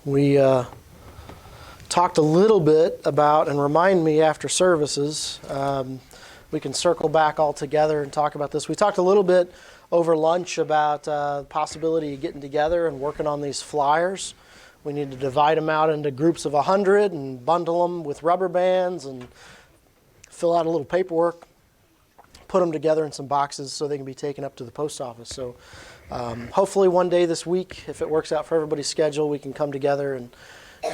We talked a little bit about, and remind me after services, we can circle back all together and talk about this. We talked a little bit over lunch about the possibility of getting together and working on these flyers. We need to divide them out into groups of 100 and bundle them with rubber bands and fill out a little paperwork, put them together in some boxes so they can be taken up to the post office. So hopefully one day this week, if it works out for everybody's schedule, we can come together and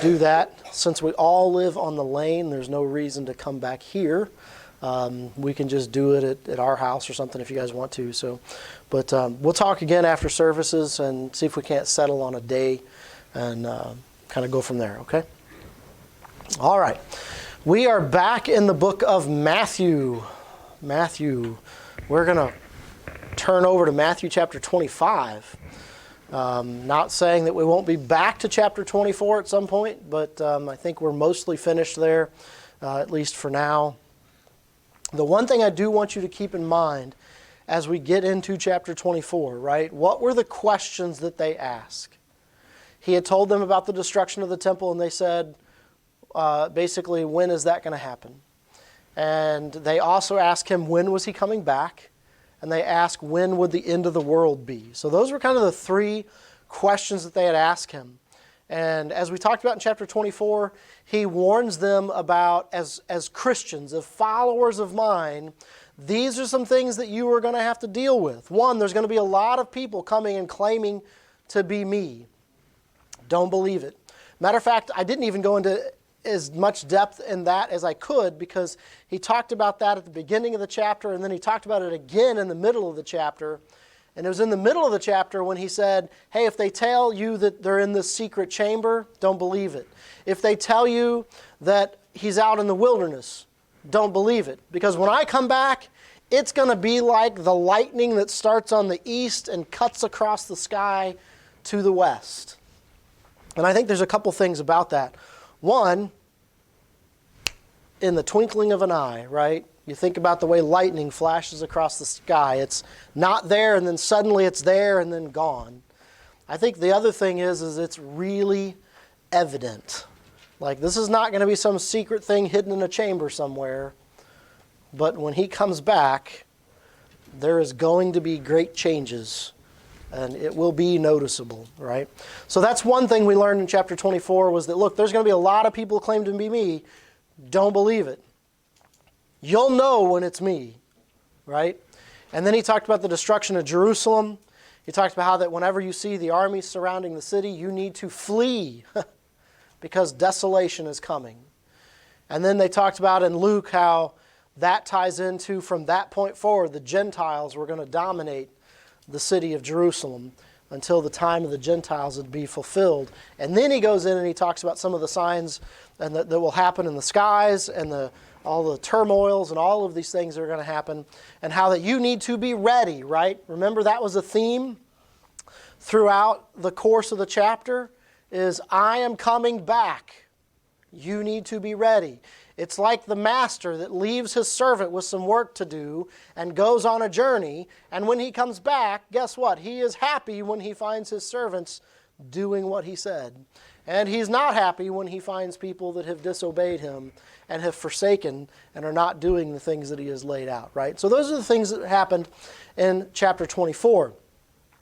do that. Since we all live on the lane, there's no reason to come back here. We can just do it at our house or something if you guys want to. But we'll talk again after services and see if we can't settle on a day and kind of go from there, okay? All right. We are back in the book of Matthew. We're going to turn over to Matthew chapter 25. Not saying that we won't be back to chapter 24 at some point, but I think we're mostly finished there, at least for now. The one thing I do want you to keep in mind as we get into chapter 24, right? What were the questions that they asked? He had told them about the destruction of the temple, and they said, basically, when is that going to happen? And they also asked him, when was he coming back? And they asked, when would the end of the world be? So those were kind of the three questions that they had asked him. And as we talked about in chapter 24, he warns them about, as Christians, as followers of mine, these are some things that you are going to have to deal with. One, there's going to be a lot of people coming and claiming to be me. Don't believe it. Matter of fact, I didn't even go into as much depth in that as I could, because he talked about that at the beginning of the chapter, and then he talked about it again in the middle of the chapter. And it was in the middle of the chapter when he said, hey, if they tell you that they're in this secret chamber, don't believe it. If they tell you that he's out in the wilderness, don't believe it. Because when I come back, it's going to be like the lightning that starts on the east and cuts across the sky to the west. And I think there's a couple things about that. One, in the twinkling of an eye, right? You think about the way lightning flashes across the sky. It's not there, and then suddenly it's there, and then gone. I think the other thing is it's really evident. Like, this is not going to be some secret thing hidden in a chamber somewhere. But when he comes back, there is going to be great changes. And it will be noticeable, right? So that's one thing we learned in chapter 24 was that, look, there's going to be a lot of people who claim to be me. Don't believe it. You'll know when it's me, right? And then he talked about the destruction of Jerusalem. He talked about how that whenever you see the army surrounding the city, you need to flee because desolation is coming. And then they talked about in Luke how that ties into, from that point forward, the Gentiles were going to dominate the city of Jerusalem until the time of the Gentiles would be fulfilled. And then he goes in and he talks about some of the signs and that will happen in the skies and all the turmoils and all of these things that are going to happen, and how that you need to be ready, right? Remember, that was a theme throughout the course of the chapter, is I am coming back. You need to be ready. It's like the master that leaves his servant with some work to do and goes on a journey. And when he comes back, guess what? He is happy when he finds his servants doing what he said. And he's not happy when he finds people that have disobeyed him and have forsaken and are not doing the things that he has laid out, right? So those are the things that happened in chapter 24.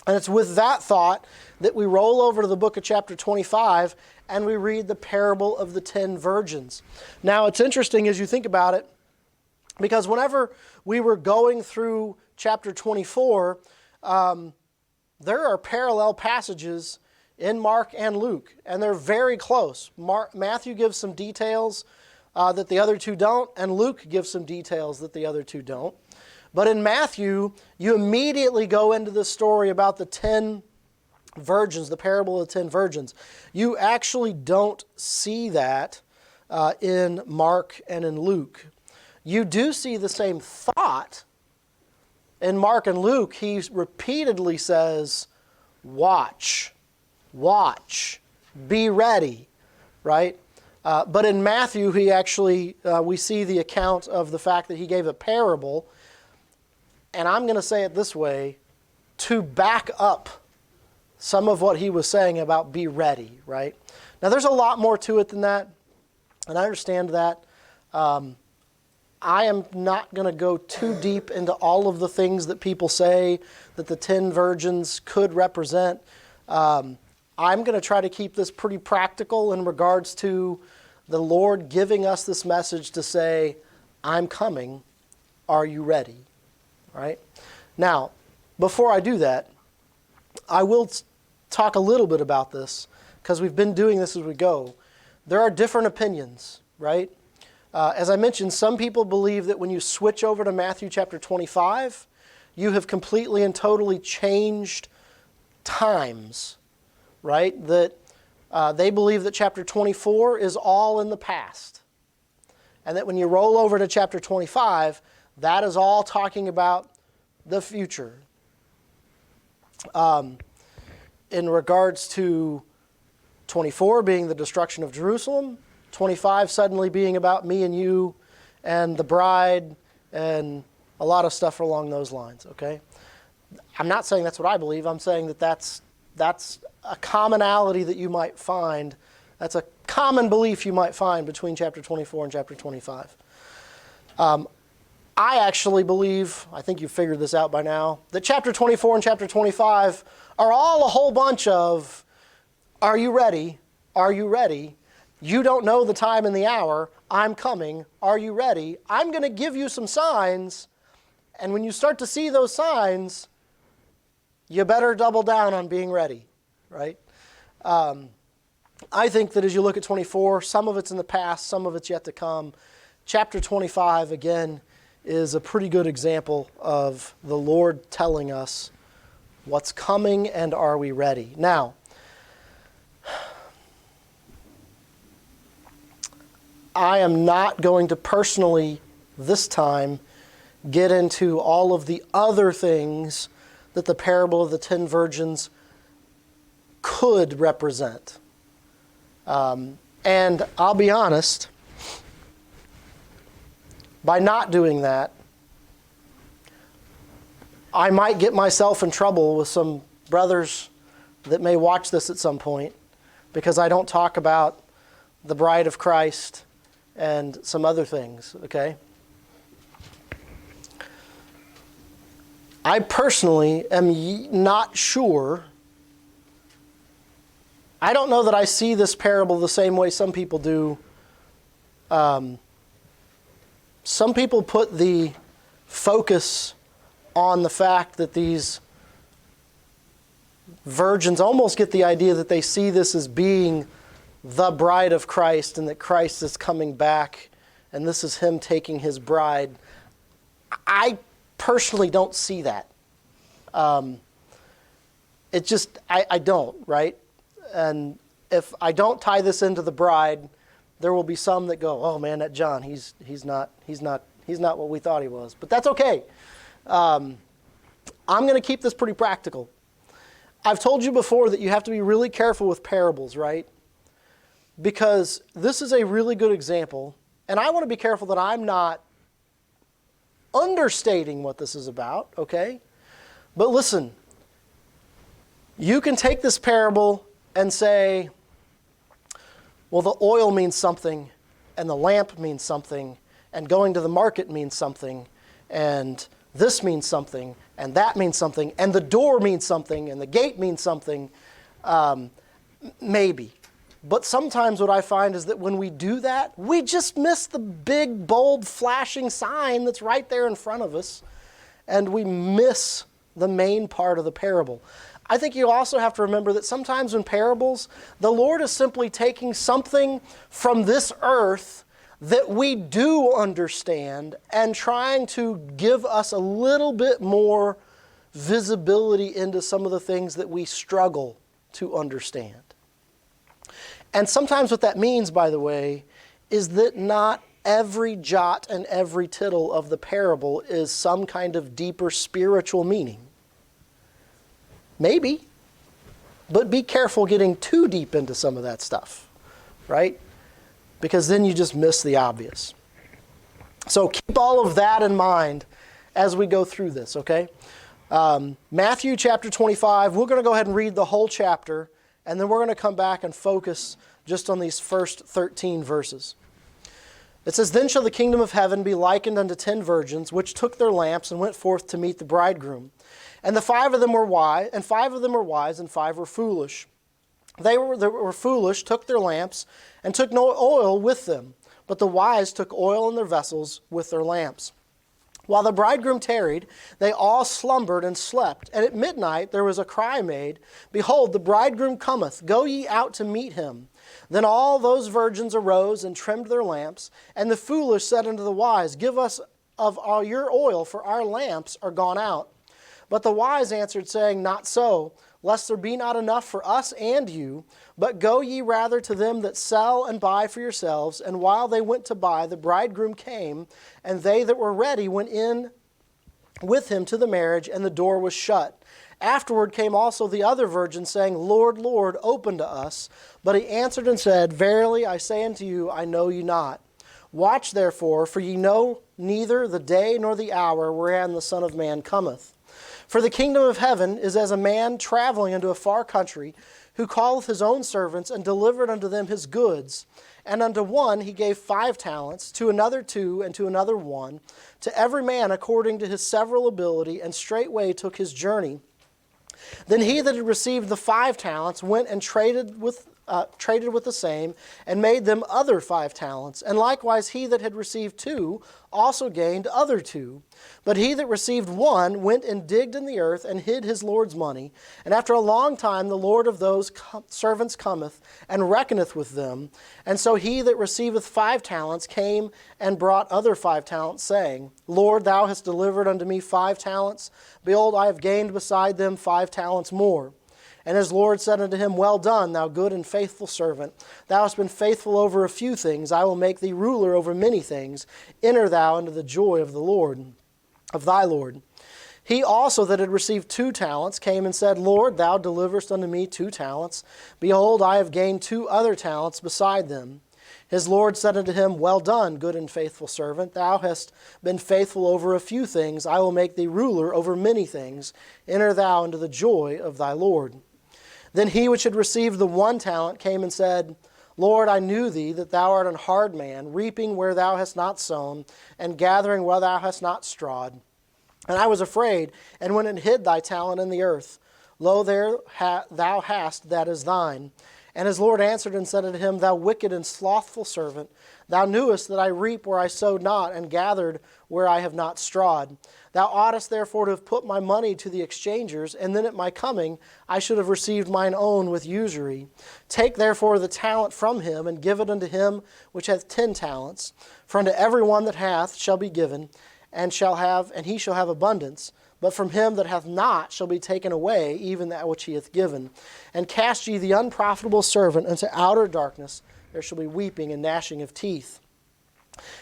And it's with that thought that we roll over to the book of chapter 25 and we read the parable of the 10 virgins. Now, it's interesting as you think about it, because whenever we were going through chapter 24, there are parallel passages in Mark and Luke, and they're very close. Matthew gives some details that the other two don't, and Luke gives some details that the other two don't. But in Matthew, you immediately go into the story about the 10 virgins, the parable of the 10 virgins. You actually don't see that in Mark and in Luke. You do see the same thought. In Mark and Luke, he repeatedly says, watch, be ready, right? But in Matthew, he actually, we see the account of the fact that he gave a parable, and I'm going to say it this way, to back up some of what he was saying about be ready, right? Now, there's a lot more to it than that, and I understand that. I am not going to go too deep into all of the things that people say that the 10 virgins could represent. I'm going to try to keep this pretty practical in regards to the Lord giving us this message to say, I'm coming. Are you ready? All right? Now, before I do that, I will talk a little bit about this because we've been doing this as we go. There are different opinions, right? As I mentioned, some people believe that when you switch over to Matthew chapter 25, you have completely and totally changed times, right? That they believe that chapter 24 is all in the past. And that when you roll over to chapter 25, that is all talking about the future. In regards to 24 being the destruction of Jerusalem, 25 suddenly being about me and you and the bride and a lot of stuff along those lines, okay? I'm not saying that's what I believe. I'm saying that that's a commonality that you might find. That's a common belief you might find between chapter 24 and chapter 25. I actually believe, I think you've figured this out by now, that chapter 24 and chapter 25 are all a whole bunch of, are you ready? Are you ready? You don't know the time and the hour. I'm coming. Are you ready? I'm going to give you some signs. And when you start to see those signs, you better double down on being ready, right? I think that as you look at 24, some of it's in the past, some of it's yet to come. Chapter 25, again, is a pretty good example of the Lord telling us what's coming and are we ready. Now, I am not going to personally, this time, get into all of the other things that the parable of the 10 virgins could represent. And I'll be honest, by not doing that, I might get myself in trouble with some brothers that may watch this at some point because I don't talk about the bride of Christ and some other things, okay? I personally am not sure. I don't know that I see this parable the same way some people do. Some people put the focus on the fact that these virgins almost get the idea that they see this as being the bride of Christ and that Christ is coming back and this is him taking his bride. I personally don't see that. I don't, right? And if I don't tie this into the bride, there will be some that go, oh man, that John, he's not what we thought he was. But that's okay. I'm going to keep this pretty practical. I've told you before that you have to be really careful with parables, right? Because this is a really good example, and I want to be careful that I'm not understating what this is about, okay? But listen, you can take this parable and say, well, the oil means something, and the lamp means something, and going to the market means something, and this means something, and that means something, and the door means something, and the gate means something, maybe. But sometimes what I find is that when we do that, we just miss the big, bold, flashing sign that's right there in front of us, and we miss the main part of the parable. I think you also have to remember that sometimes in parables, the Lord is simply taking something from this earth that we do understand and trying to give us a little bit more visibility into some of the things that we struggle to understand. And sometimes what that means, by the way, is that not every jot and every tittle of the parable is some kind of deeper spiritual meaning. Maybe, but be careful getting too deep into some of that stuff, right? Because then you just miss the obvious. So keep all of that in mind as we go through this, okay? Matthew chapter 25, we're going to go ahead and read the whole chapter, and then we're going to come back and focus just on these first 13 verses. It says, "Then shall the kingdom of heaven be likened unto 10 virgins, which took their lamps and went forth to meet the bridegroom. And 5 of them were wise, and 5 were foolish. They were foolish, took their lamps, and took no oil with them. But the wise took oil in their vessels with their lamps. While the bridegroom tarried, they all slumbered and slept. And at midnight there was a cry made, Behold, the bridegroom cometh, go ye out to meet him. Then all those virgins arose and trimmed their lamps. And the foolish said unto the wise, Give us of all your oil, for our lamps are gone out. But the wise answered, saying, Not so, lest there be not enough for us and you, but go ye rather to them that sell and buy for yourselves. And while they went to buy, the bridegroom came, and they that were ready went in with him to the marriage, and the door was shut. Afterward came also the other virgins, saying, Lord, Lord, open to us. But he answered and said, Verily I say unto you, I know you not. Watch therefore, for ye know neither the day nor the hour wherein the Son of Man cometh. For the kingdom of heaven is as a man traveling into a far country, who calleth his own servants, and delivered unto them his goods. And unto one he gave 5 talents, to another 2, and to another 1, to every man according to his several ability, and straightway took his journey. Then he that had received the 5 talents went and traded with the same, and made them other 5 talents. And likewise he that had received 2 also gained other 2. But he that received 1 went and digged in the earth, and hid his Lord's money. And after a long time the Lord of those servants cometh, and reckoneth with them. And so he that receiveth 5 talents came and brought other 5 talents, saying, Lord, thou hast delivered unto me 5 talents. Behold, I have gained beside them 5 talents more. And his Lord said unto him, Well done, thou good and faithful servant. Thou hast been faithful over a few things. I will make thee ruler over many things. Enter thou into the joy of the Lord, of thy Lord. He also that had received 2 talents came and said, Lord, thou deliverest unto me 2 talents. Behold, I have gained 2 other talents beside them. His Lord said unto him, Well done, good and faithful servant. Thou hast been faithful over a few things. I will make thee ruler over many things. Enter thou into the joy of thy Lord. Then he which had received the 1 talent came and said, Lord, I knew thee, that thou art an hard man, reaping where thou hast not sown, and gathering where thou hast not strawed. And I was afraid, and went and hid thy talent in the earth. Lo, there thou hast that is thine. And his Lord answered and said unto him, Thou wicked and slothful servant, thou knewest that I reap where I sowed not, and gathered where I have not strawed. Thou oughtest therefore to have put my money to the exchangers, and then at my coming I should have received mine own with usury. Take therefore the talent from him, and give it unto him which hath 10 talents. For unto every one that hath shall be given, and he shall have abundance. But from him that hath not shall be taken away even that which he hath given. And cast ye the unprofitable servant into outer darkness. There shall be weeping and gnashing of teeth.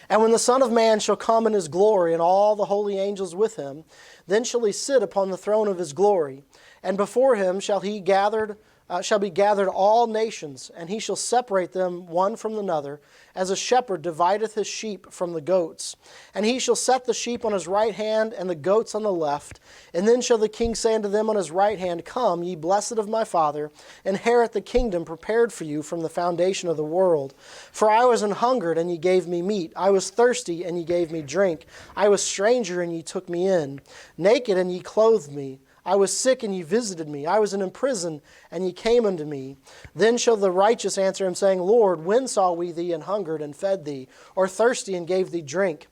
And when the Son of Man shall come in his glory, and all the holy angels with him, then shall he sit upon the throne of his glory. And before him shall be gathered all nations, and he shall separate them one from another, as a shepherd divideth his sheep from the goats. And he shall set the sheep on his right hand, and the goats on the left. And then shall the king say unto them on his right hand, Come, ye blessed of my Father, inherit the kingdom prepared for you from the foundation of the world. For I was an hungered, and ye gave me meat. I was thirsty, and ye gave me drink. I was stranger, and ye took me in. Naked, and ye clothed me. I was sick, and ye visited me. I was in prison, and ye came unto me. Then shall the righteous answer him, saying, Lord, when saw we thee an hungered, and fed thee, or thirsty, and gave thee drink?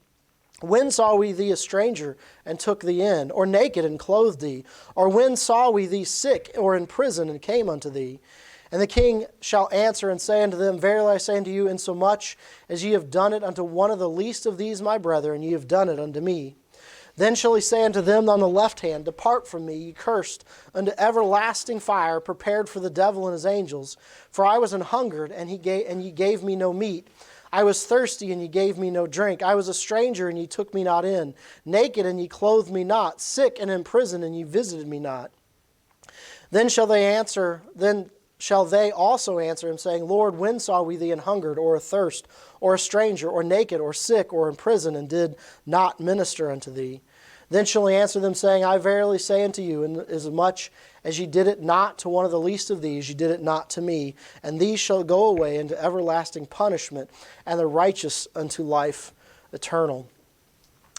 When saw we thee a stranger, and took thee in, or naked, and clothed thee? Or when saw we thee sick, or in prison, and came unto thee? And the king shall answer and say unto them, Verily I say unto you, insomuch as ye have done it unto one of the least of these my brethren, ye have done it unto me. Then shall he say unto them on the left hand, Depart from me, ye cursed, unto everlasting fire, prepared for the devil and his angels. For I was an hungered, and ye gave me no meat. I was thirsty, and ye gave me no drink. I was a stranger, and ye took me not in. Naked, and ye clothed me not. Sick and in prison, and ye visited me not. Then shall they also answer him, saying, Lord, when saw we thee an hungered, or athirst, or a stranger, or naked, or sick, or in prison, and did not minister unto thee? Then shall he answer them, saying, I verily say unto you, inasmuch as ye did it not to one of the least of these, ye did it not to me. And these shall go away into everlasting punishment, and the righteous unto life eternal.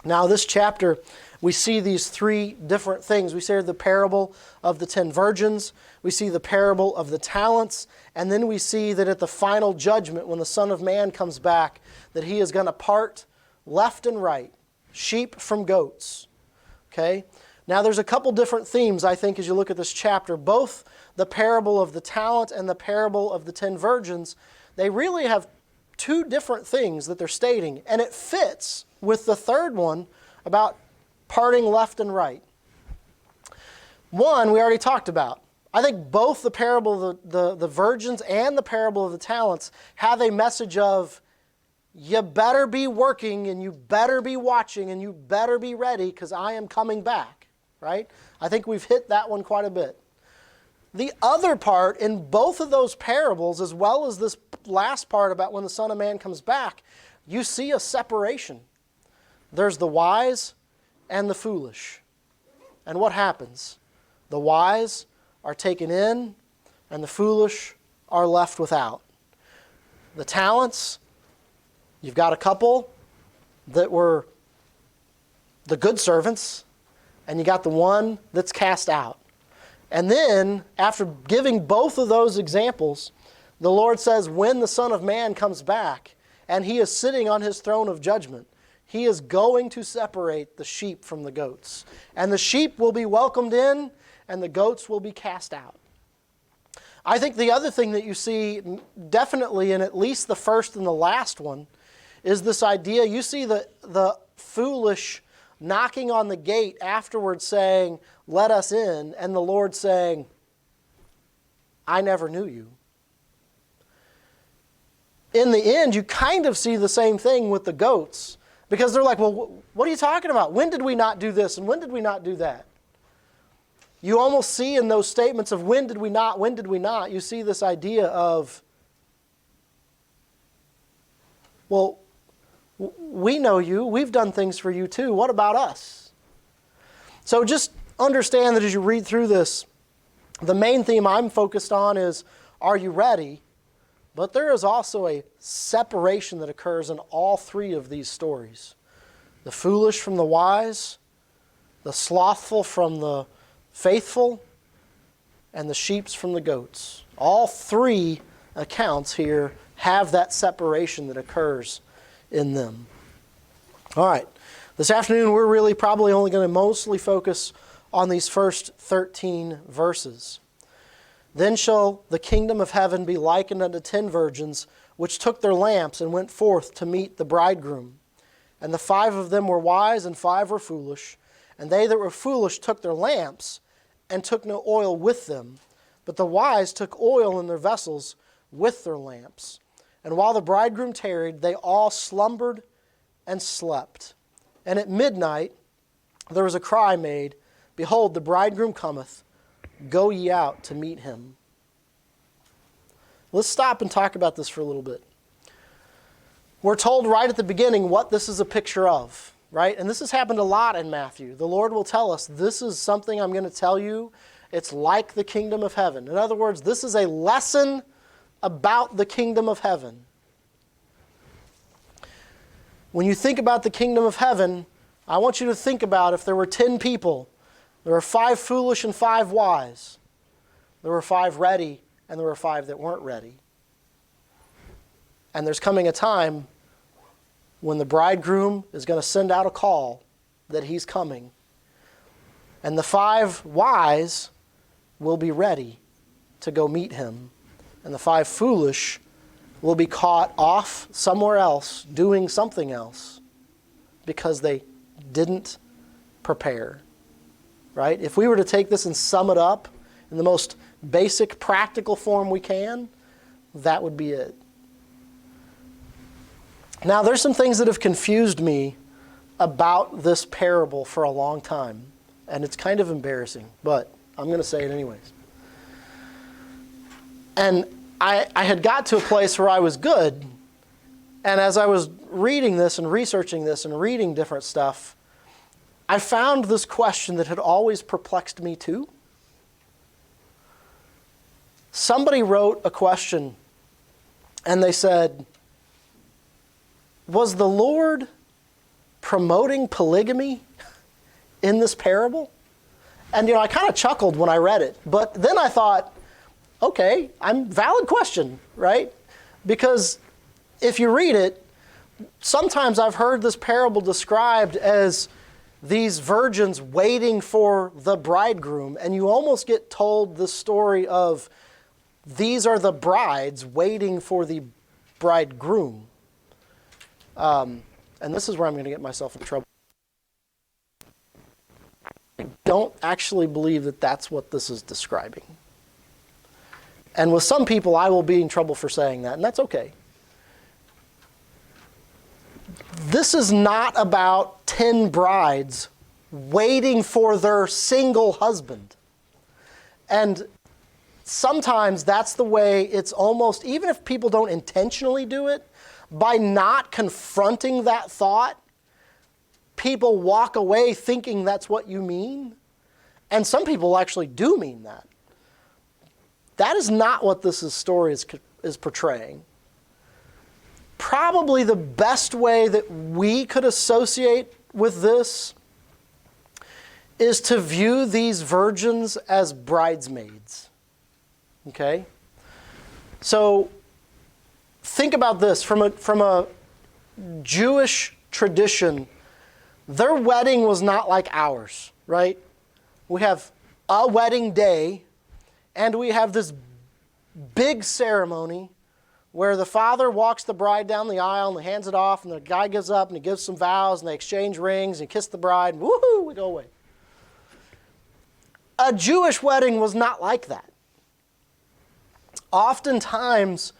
Now this chapter, we see these three different things. We see the parable of the 10 virgins. We see the parable of the talents. And then we see that at the final judgment, when the Son of Man comes back, that he is going to part left and right, sheep from goats. Okay? Now there's a couple different themes, I think, as you look at this chapter. Both the parable of the talent and the parable of the 10 virgins, they really have two different things that they're stating. And it fits with the third one about parting left and right. One, we already talked about. I think both the parable of the virgins and the parable of the talents have a message of, you better be working and you better be watching and you better be ready because I am coming back, right? I think we've hit that one quite a bit. The other part in both of those parables, as well as this last part about when the Son of Man comes back, you see a separation. There's the wise and the foolish. And what happens? The wise are taken in and the foolish are left without. The talents, you've got a couple that were the good servants, and you got the one that's cast out. And then, after giving both of those examples, the Lord says, when the Son of Man comes back, and he is sitting on his throne of judgment, he is going to separate the sheep from the goats. And the sheep will be welcomed in, and the goats will be cast out. I think the other thing that you see definitely in at least the first and the last one is this idea. You see the foolish knocking on the gate afterwards saying, let us in, and the Lord saying, I never knew you. In the end, you kind of see the same thing with the goats, because they're like, well, what are you talking about? When did we not do this, and when did we not do that? You almost see in those statements of when did we not, you see this idea of, well, we know you, we've done things for you too, what about us? So just understand that as you read through this, the main theme I'm focused on is, are you ready? But there is also a separation that occurs in all three of these stories. The foolish from the wise, the slothful from the faithful, and the sheep from the goats. All three accounts here have that separation that occurs in them. All right, this afternoon we're really probably only going to mostly focus on these first 13 verses. Then shall the kingdom of heaven be likened unto 10 virgins, which took their lamps and went forth to meet the bridegroom. And the 5 of them were wise, and 5 were foolish. And they that were foolish took their lamps, and took no oil with them. But the wise took oil in their vessels with their lamps. And while the bridegroom tarried, they all slumbered and slept. And at midnight there was a cry made, Behold, the bridegroom cometh, go ye out to meet him. Let's stop and talk about this for a little bit. We're told right at the beginning what this is a picture of, right? And this has happened a lot in Matthew. The Lord will tell us, this is something I'm going to tell you. It's like the kingdom of heaven. In other words, this is a lesson about the kingdom of heaven. When you think about the kingdom of heaven, I want you to think about if there were 10 people, there were 5 foolish and 5 wise. There were 5 ready, and there were 5 that weren't ready. And there's coming a time when the bridegroom is going to send out a call that he's coming. And the 5 wise will be ready to go meet him. And the 5 foolish will be caught off somewhere else doing something else because they didn't prepare. Right? If we were to take this and sum it up in the most basic, practical form we can, that would be it. Now, there's some things that have confused me about this parable for a long time, and it's kind of embarrassing, but I'm going to say it anyways. And I had got to a place where I was good, and as I was reading this and researching this and reading different stuff, I found this question that had always perplexed me too. Somebody wrote a question and they said, was the Lord promoting polygamy in this parable? And I kind of chuckled when I read it, but then I thought, okay, valid question, right? Because if you read it, sometimes I've heard this parable described as these virgins waiting for the bridegroom, and you almost get told the story of these are the brides waiting for the bridegroom. And this is where I'm going to get myself in trouble. I don't actually believe that that's what this is describing. And with some people, I will be in trouble for saying that, and that's okay. This is not about 10 brides waiting for their single husband. And sometimes that's the way it's almost, even if people don't intentionally do it, by not confronting that thought, people walk away thinking that's what you mean. And some people actually do mean that. That is not what this story is portraying. Probably the best way that we could associate with this is to view these virgins as bridesmaids. Okay? So think about this. From a Jewish tradition, their wedding was not like ours, right? We have a wedding day, and we have this big ceremony where the father walks the bride down the aisle and he hands it off, and the guy gives up and he gives some vows, and they exchange rings and kiss the bride, and woohoo, we go away. A Jewish wedding was not like that. Oftentimes,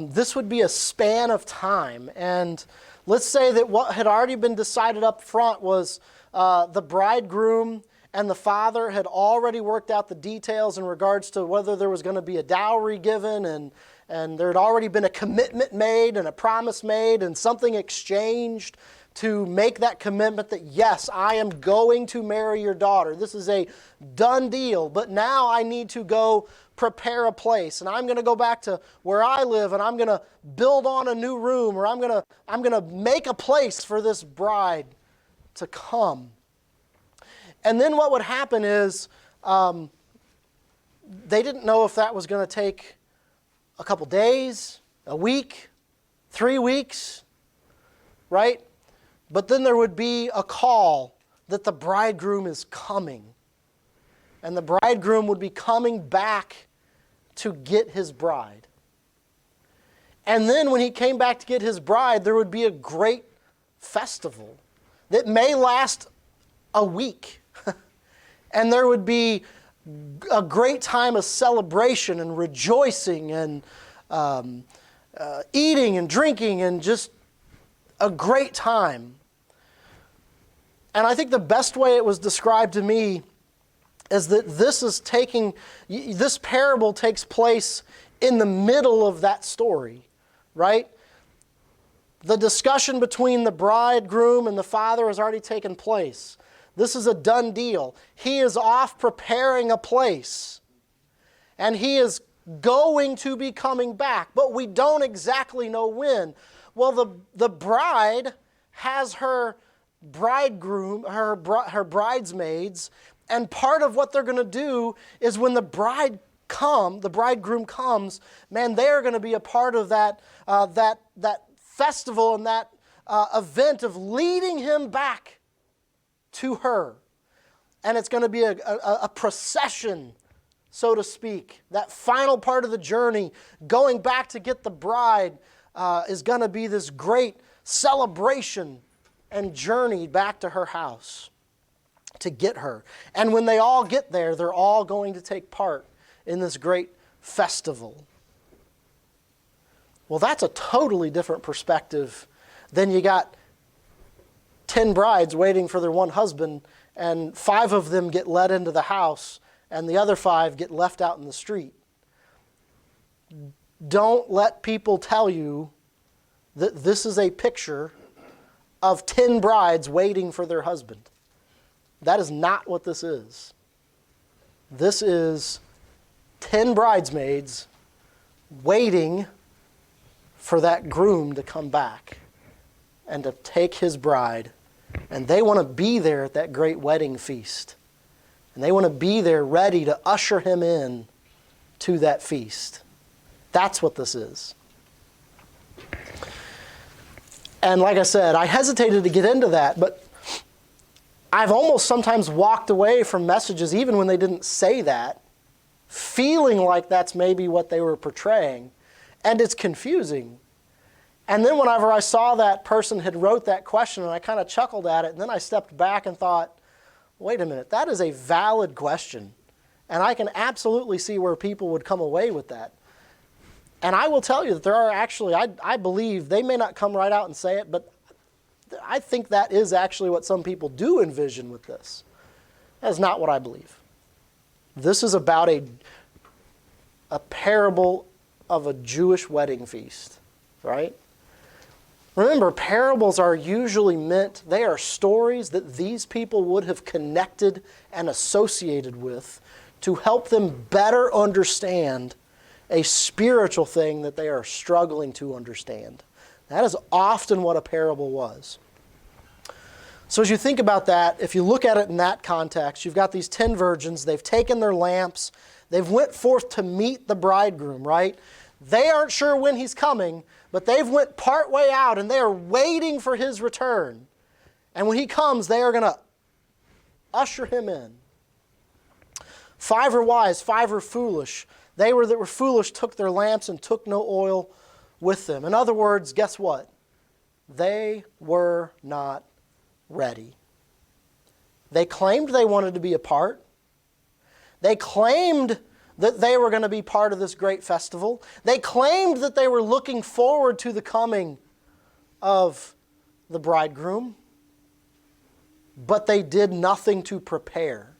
this would be a span of time, and let's say that what had already been decided up front was the bridegroom and the father had already worked out the details in regards to whether there was going to be a dowry given, and there had already been a commitment made and a promise made and something exchanged to make that commitment that, yes, I am going to marry your daughter. This is a done deal, but now I need to go prepare a place, and I'm going to go back to where I live, and I'm going to build on a new room, or I'm going to make a place for this bride to come. And then what would happen is they didn't know if that was going to take a couple days, a week, 3 weeks, right? But then there would be a call that the bridegroom is coming. And the bridegroom would be coming back to get his bride. And then when he came back to get his bride, there would be a great festival that may last a week. And there would be a great time of celebration and rejoicing and eating and drinking and just a great time. And I think the best way it was described to me is that this parable takes place in the middle of that story, right? The discussion between the bridegroom and the father has already taken place. This is a done deal. He is off preparing a place, and he is going to be coming back, but we don't exactly know when. Well, the bride has her bridegroom, her bridesmaids, and part of what they're going to do is when the bridegroom comes, man, they're going to be a part of that festival and that event of leading him back to her. And it's going to be a procession, so to speak. That final part of the journey, going back to get the bride, is going to be this great celebration and journey back to her house to get her. And when they all get there, they're all going to take part in this great festival. Well, that's a totally different perspective than you got 10 brides waiting for their one husband, and 5 of them get led into the house, and the other 5 get left out in the street. Don't let people tell you that this is a picture of 10 brides waiting for their husband. That is not what this is. This is 10 bridesmaids waiting for that groom to come back and to take his bride. And they want to be there at that great wedding feast. And they want to be there ready to usher him in to that feast. That's what this is. And like I said, I hesitated to get into that, but I've almost sometimes walked away from messages, even when they didn't say that, feeling like that's maybe what they were portraying. And it's confusing. And then whenever I saw that person had wrote that question, and I kind of chuckled at it, and then I stepped back and thought, wait a minute, that is a valid question. And I can absolutely see where people would come away with that. And I will tell you that there are actually, I believe, they may not come right out and say it, but I think that is actually what some people do envision with this. That is not what I believe. This is about a parable of a Jewish wedding feast, right? Remember, parables are usually meant, they are stories that these people would have connected and associated with to help them better understand a spiritual thing that they are struggling to understand. That is often what a parable was. So as you think about that, if you look at it in that context, you've got these 10 virgins, they've taken their lamps, they've went forth to meet the bridegroom, right? They aren't sure when he's coming, but they've went part way out and they are waiting for his return. And when he comes, they are going to usher him in. 5 are wise, 5 are foolish. They that were foolish took their lamps and took no oil with them. In other words, guess what? They were not ready. They claimed they wanted to be a part. They claimed that they were going to be part of this great festival. They claimed that they were looking forward to the coming of the bridegroom, but they did nothing to prepare.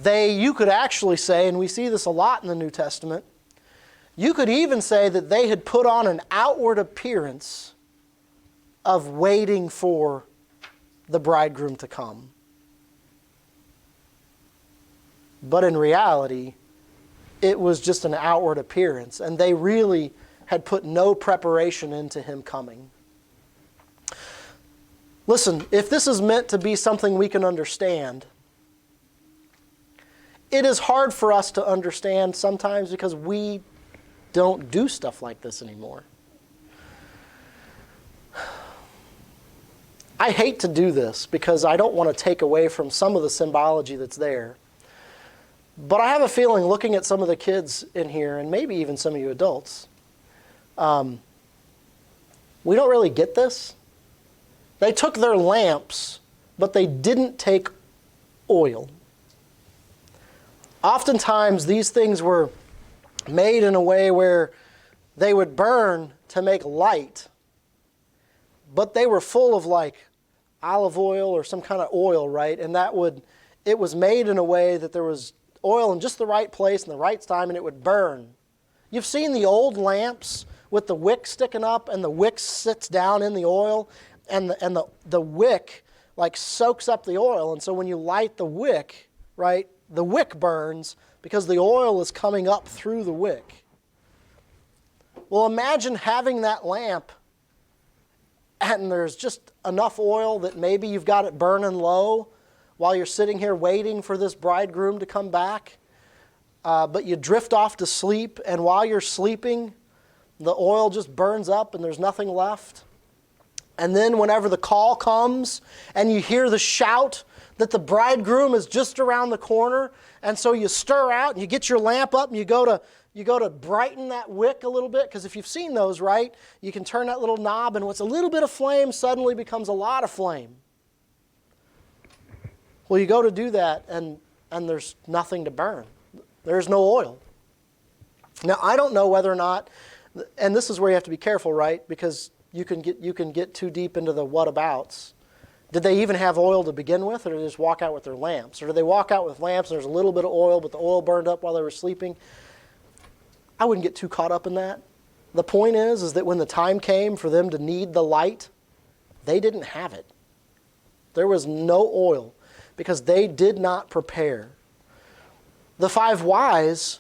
You could actually say, and we see this a lot in the New Testament, you could even say that they had put on an outward appearance of waiting for the bridegroom to come. But in reality, it was just an outward appearance, and they really had put no preparation into him coming. Listen, if this is meant to be something we can understand, it is hard for us to understand sometimes because we don't do stuff like this anymore. I hate to do this because I don't want to take away from some of the symbology that's there. But I have a feeling, looking at some of the kids in here, and maybe even some of you adults, we don't really get this. They took their lamps, but they didn't take oil. Oftentimes, these things were made in a way where they would burn to make light, but they were full of like olive oil or some kind of oil, right? And it was made in a way that there was oil in just the right place and the right time, and it would burn. You've seen the old lamps with the wick sticking up, and the wick sits down in the oil, and the wick like soaks up the oil, and so when you light the wick, right, the wick burns because the oil is coming up through the wick. Well, imagine having that lamp and there's just enough oil that maybe you've got it burning low while you're sitting here waiting for this bridegroom to come back. But you drift off to sleep, and while you're sleeping, the oil just burns up and there's nothing left. And then whenever the call comes and you hear the shout that the bridegroom is just around the corner, and so you stir out and you get your lamp up and you go to brighten that wick a little bit, because if you've seen those, right, you can turn that little knob and what's a little bit of flame suddenly becomes a lot of flame. Well, you go to do that and there's nothing to burn. There's no oil. Now, I don't know whether or not, and this is where you have to be careful, right, because you can get too deep into the whatabouts. Did they even have oil to begin with, or did they just walk out with their lamps? Or did they walk out with lamps and there's a little bit of oil, but the oil burned up while they were sleeping? I wouldn't get too caught up in that. The point is that when the time came for them to need the light, they didn't have it. There was no oil because they did not prepare. The 5 wise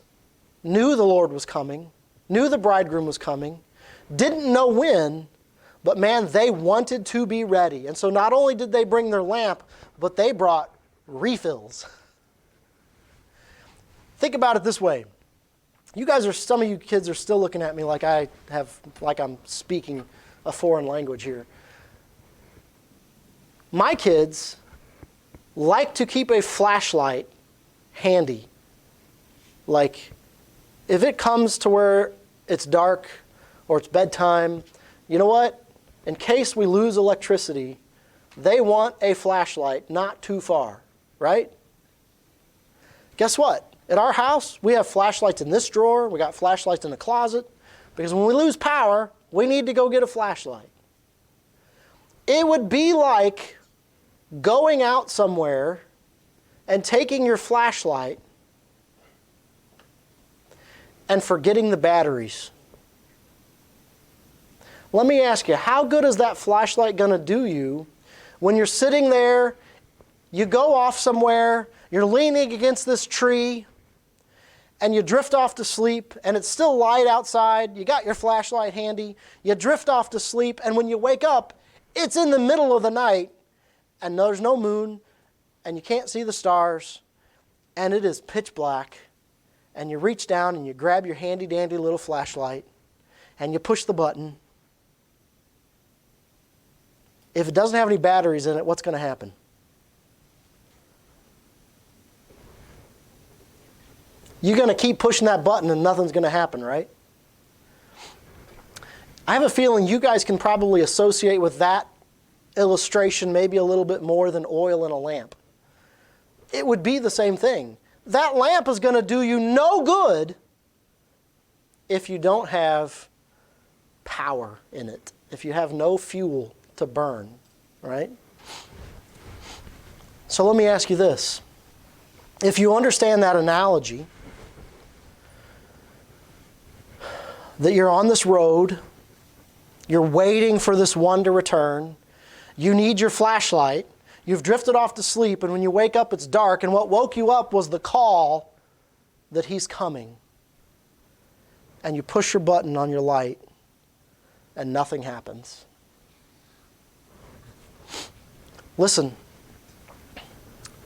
knew the Lord was coming, knew the bridegroom was coming, didn't know when, but man, they wanted to be ready. And so not only did they bring their lamp, but they brought refills. Think about it this way. Some of you kids are still looking at me like I'm speaking a foreign language here. My kids like to keep a flashlight handy. Like, if it comes to where it's dark or it's bedtime, you know what? In case we lose electricity, they want a flashlight not too far, right? Guess what? At our house, we have flashlights in this drawer. We got flashlights in the closet. Because when we lose power, we need to go get a flashlight. It would be like going out somewhere and taking your flashlight and forgetting the batteries. Let me ask you, how good is that flashlight going to do you when you're sitting there, you go off somewhere, you're leaning against this tree, and you drift off to sleep, and it's still light outside, you got your flashlight handy, you drift off to sleep, and when you wake up, it's in the middle of the night, and there's no moon, and you can't see the stars, and it is pitch black, and you reach down and you grab your handy-dandy little flashlight, and you push the button. If it doesn't have any batteries in it, what's going to happen? You're going to keep pushing that button and nothing's going to happen, right? I have a feeling you guys can probably associate with that illustration maybe a little bit more than oil in a lamp. It would be the same thing. That lamp is going to do you no good if you don't have power in it, if you have no fuel to burn, right? So let me ask you this. If you understand that analogy, that you're on this road, you're waiting for this one to return, you need your flashlight, you've drifted off to sleep, and when you wake up it's dark, and what woke you up was the call that he's coming. And you push your button on your light, and nothing happens. Listen,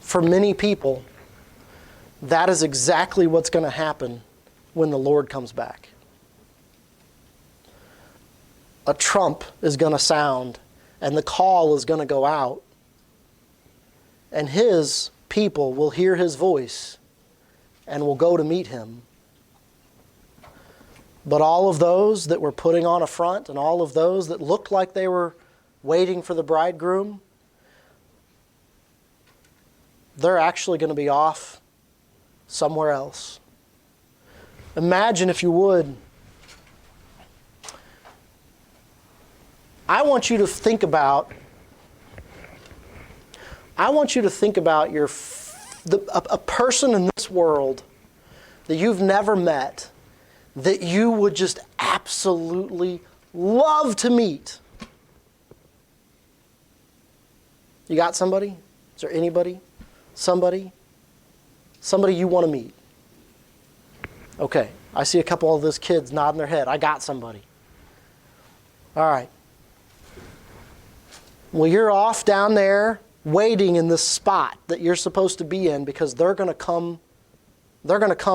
for many people, that is exactly what's going to happen when the Lord comes back. A trump is going to sound, and the call is going to go out, and his people will hear his voice and will go to meet him. But all of those that were putting on a front and all of those that looked like they were waiting for the bridegroom, they're actually going to be off somewhere else. Imagine, if you would, I want you to think about a person in this world that you've never met, that you would just absolutely love to meet. You got somebody? Is there anybody? Somebody? Somebody you want to meet? Okay, I see a couple of those kids nodding their head. I got somebody. All right. Well, you're off down there waiting in this spot that you're supposed to be in because they're going to come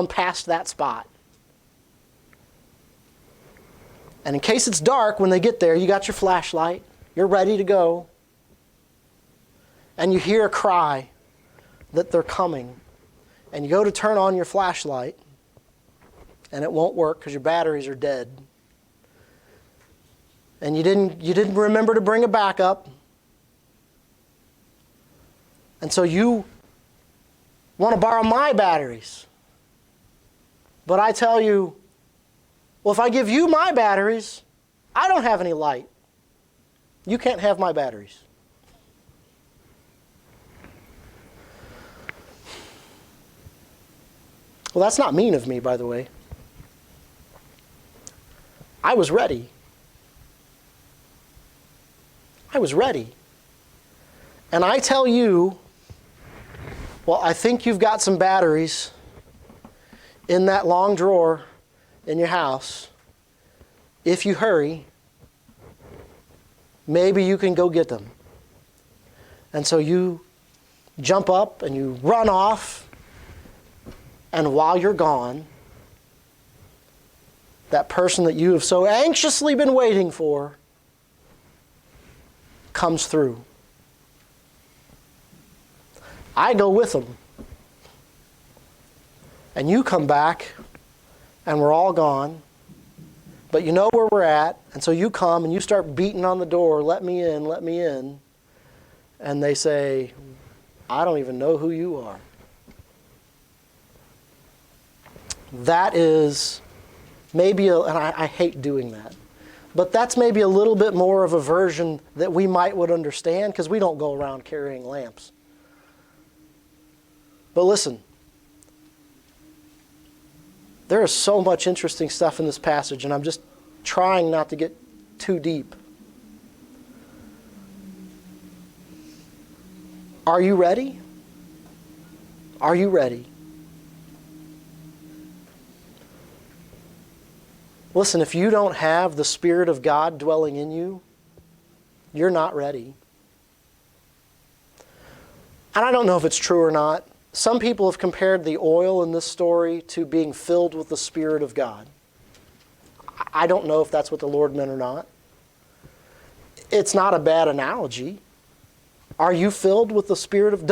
past that spot. And in case it's dark when they get there, you got your flashlight, you're ready to go, and you hear a cry that they're coming. And you go to turn on your flashlight, and it won't work because your batteries are dead. And you didn't remember to bring a backup. And so you want to borrow my batteries. But I tell you, well, if I give you my batteries, I don't have any light. You can't have my batteries. Well, that's not mean of me, by the way. I was ready. I was ready. and I tell you, well, I think you've got some batteries in that long drawer in your house. If you hurry, maybe you can go get them. And so you jump up and you run off, and while you're gone, that person that you have so anxiously been waiting for comes through. I go with them. And you come back, and we're all gone. But you know where we're at, and so you come and you start beating on the door, let me in, let me in. And they say, I don't even know who you are. That is maybe, and I hate doing that, but that's maybe a little bit more of a version that we would understand, because we don't go around carrying lamps. But listen, there is so much interesting stuff in this passage, and I'm just trying not to get too deep. Are you ready? Are you ready? Listen, if you don't have the Spirit of God dwelling in you, you're not ready. And I don't know if it's true or not. Some people have compared the oil in this story to being filled with the Spirit of God. I don't know if that's what the Lord meant or not. It's not a bad analogy. Are you filled with the Spirit of...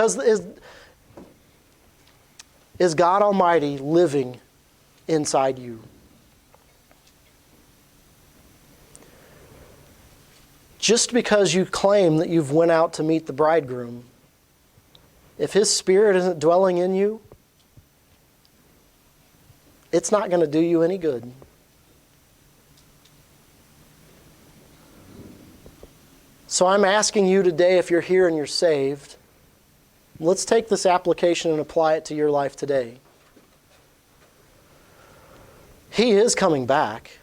Is God Almighty living inside you? Just because you claim that you've went out to meet the bridegroom, if His Spirit isn't dwelling in you, it's not going to do you any good. So I'm asking you today, if you're here and you're saved, let's take this application and apply it to your life today. He is coming back.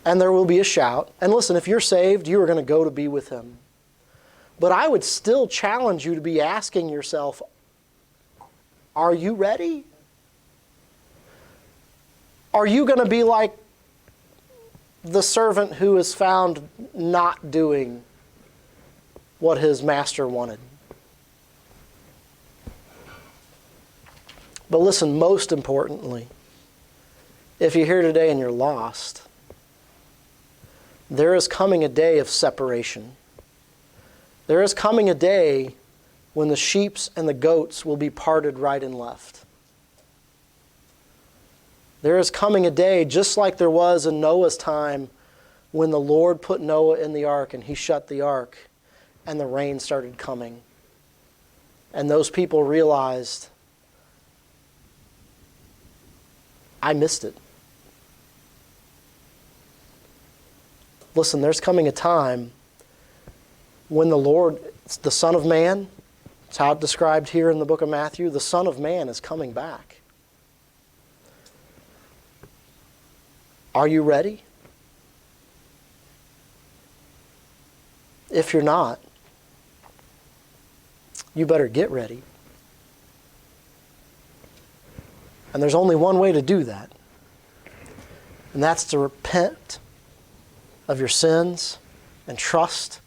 And there will be a shout. And listen, if you're saved, you are going to go to be with Him. But I would still challenge you to be asking yourself, are you ready? Are you going to be like the servant who is found not doing what his master wanted? But listen, most importantly, if you're here today and you're lost, there is coming a day of separation. There is coming a day when the sheep and the goats will be parted right and left. There is coming a day, just like there was in Noah's time, when the Lord put Noah in the ark and He shut the ark and the rain started coming. And those people realized, I missed it. Listen, there's coming a time when the Lord, the Son of Man, it's how it's described here in the book of Matthew, the Son of Man is coming back. Are you ready? If you're not, you better get ready. And there's only one way to do that. And that's to repent of your sins and trust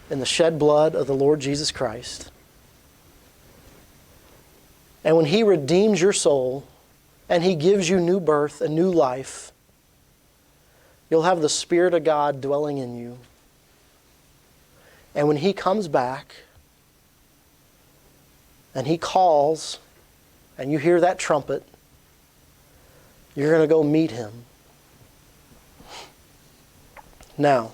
in the shed blood of the Lord Jesus Christ. And when He redeems your soul and He gives you new birth and new life, you'll have the Spirit of God dwelling in you. And when He comes back and He calls and you hear that trumpet, you're going to go meet Him. Now,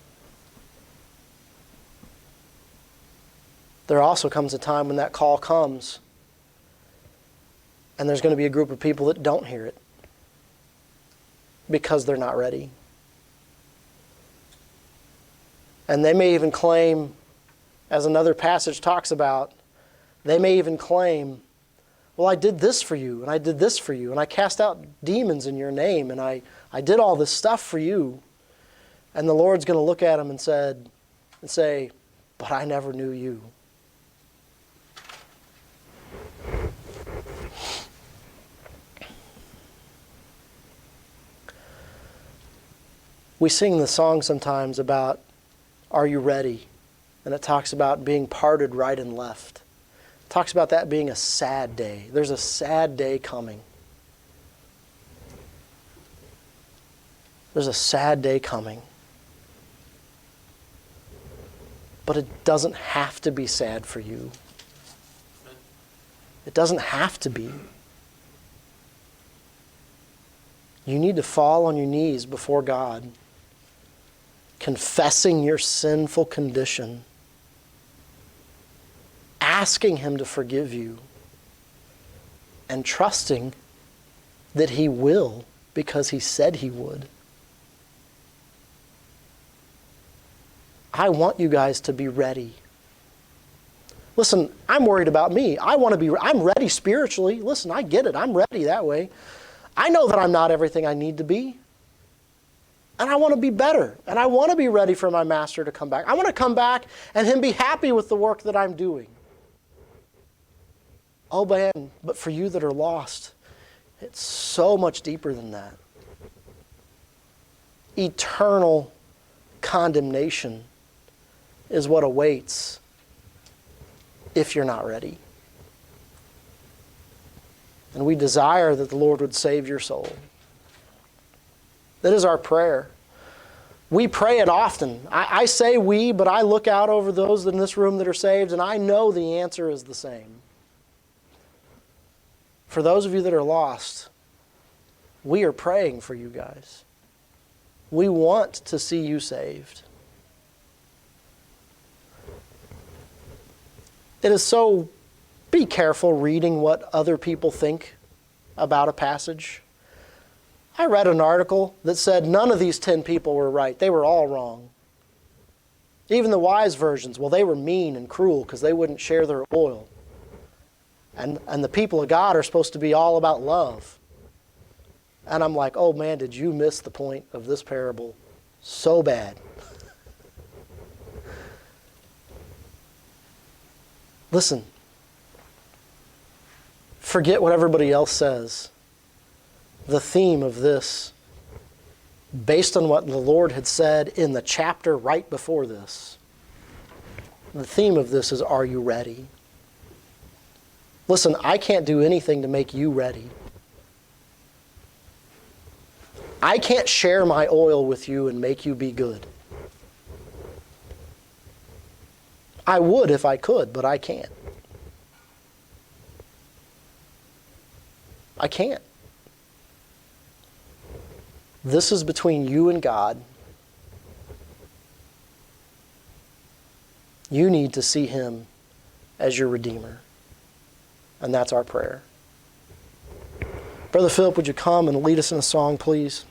there also comes a time when that call comes and there's going to be a group of people that don't hear it because they're not ready. And they may even claim, as another passage talks about, they may even claim, well, I did this for you, and I did this for you, and I cast out demons in your name, and I did all this stuff for you. And the Lord's going to look at them and say, but I never knew you. We sing the song sometimes about, are you ready? And it talks about being parted right and left. It talks about that being a sad day. There's a sad day coming. There's a sad day coming. But it doesn't have to be sad for you. It doesn't have to be. You need to fall on your knees before God, confessing your sinful condition, asking Him to forgive you, and trusting that He will because He said He would. I want you guys to be ready. Listen, I'm worried about me. I'm ready spiritually. Listen, I get it. I'm ready that way. I know that I'm not everything I need to be. And I want to be better. And I want to be ready for my Master to come back. I want to come back and Him be happy with the work that I'm doing. Oh man, but for you that are lost, it's so much deeper than that. Eternal condemnation is what awaits if you're not ready. And we desire that the Lord would save your soul. That is our prayer. We pray it often. I say we, but I look out over those in this room that are saved, and I know the answer is the same. For those of you that are lost, we are praying for you guys. We want to see you saved. It is so, be careful reading what other people think about a passage. I read an article that said none of these 10 people were right. They were all wrong. Even the wise versions, well, they were mean and cruel because they wouldn't share their oil. And the people of God are supposed to be all about love. And I'm like, oh man, did you miss the point of this parable so bad? Listen, forget what everybody else says. The theme of this, based on what the Lord had said in the chapter right before this, the theme of this is, are you ready? Listen, I can't do anything to make you ready. I can't share my oil with you and make you be good. I would if I could, but I can't. I can't. This is between you and God. You need to see Him as your Redeemer. And that's our prayer. Brother Philip, would you come and lead us in a song, please?